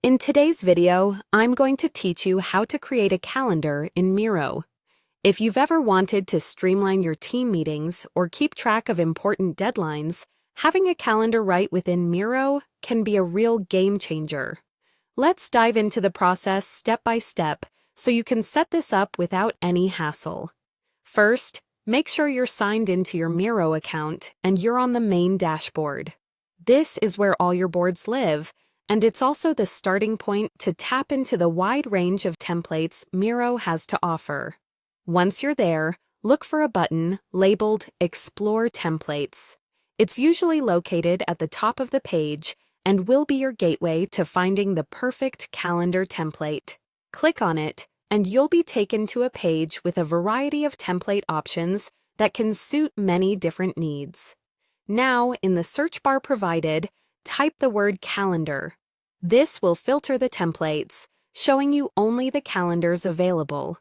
In today's video, I'm going to teach you how to create a calendar in Miro. If you've ever wanted to streamline your team meetings or keep track of important deadlines, having a calendar right within Miro can be a real game changer. Let's dive into the process step by step so you can set this up without any hassle. First, make sure you're signed into your Miro account and you're on the main dashboard. This is where all your boards live, and it's also the starting point to tap into the wide range of templates Miro has to offer. Once you're there, look for a button labeled Explore Templates. It's usually located at the top of the page and will be your gateway to finding the perfect calendar template. Click on it, and you'll be taken to a page with a variety of template options that can suit many different needs. Now, in the search bar provided, type the word calendar. This will filter the templates, showing you only the calendars available.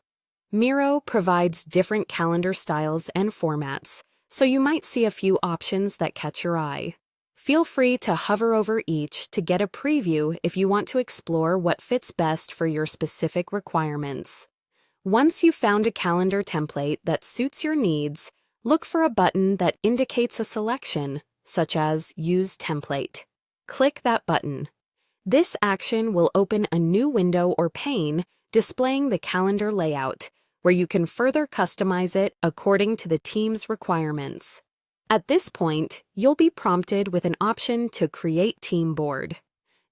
Miro provides different calendar styles and formats, so you might see a few options that catch your eye. Feel free to hover over each to get a preview if you want to explore what fits best for your specific requirements. Once you've found a calendar template that suits your needs, look for a button that indicates a selection, such as Use Template. Click that button. This action will open a new window or pane displaying the calendar layout, where you can further customize it according to the team's requirements. At this point, you'll be prompted with an option to create team board.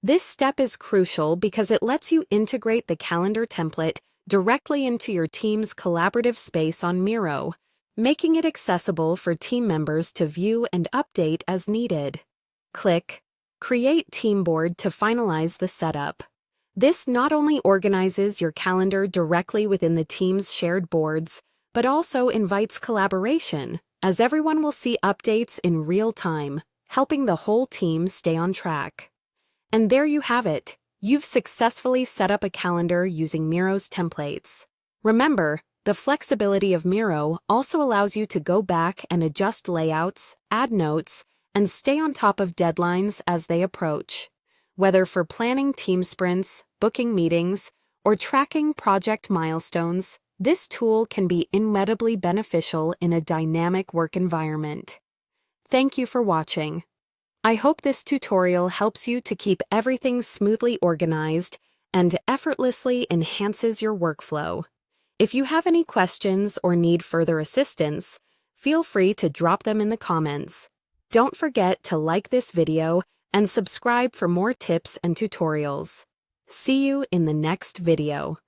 This step is crucial because it lets you integrate the calendar template directly into your team's collaborative space on Miro, making it accessible for team members to view and update as needed. Click Create Team Board to finalize the setup. This not only organizes your calendar directly within the team's shared boards, but also invites collaboration, as everyone will see updates in real time, helping the whole team stay on track. And there you have it. You've successfully set up a calendar using Miro's templates. Remember, the flexibility of Miro also allows you to go back and adjust layouts, add notes, and stay on top of deadlines as they approach. Whether for planning team sprints, booking meetings, or tracking project milestones, this tool can be incredibly beneficial in a dynamic work environment. Thank you for watching. I hope this tutorial helps you to keep everything smoothly organized and effortlessly enhances your workflow. If you have any questions or need further assistance, feel free to drop them in the comments. Don't forget to like this video and subscribe for more tips and tutorials. See you in the next video.